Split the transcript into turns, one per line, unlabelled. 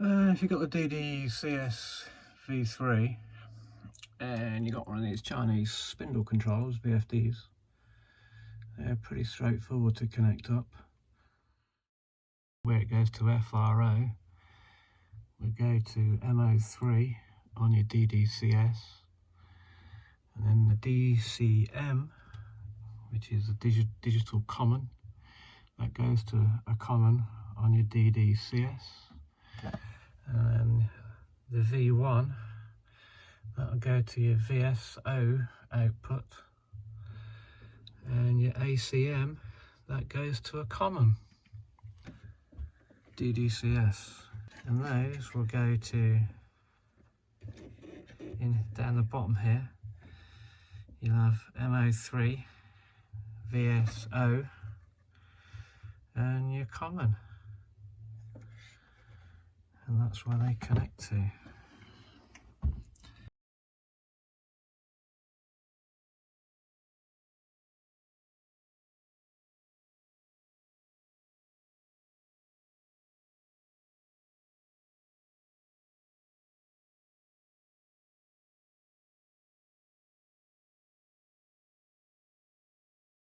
If you've got the DDCS3v3 and you've got one of these Chinese spindle controllers, VFDs, they're pretty straightforward to connect up. Where it goes to FRO, we go to MO3 on your DDCS, and then the DCM, which is a digital common, that goes to a common on your DDCS. And the V1, that'll go to your VSO output, and your ACM, that goes to a common DDCS, and those will go to, down the bottom here, you'll have MO3, VSO, and your common, and that's where they connect to.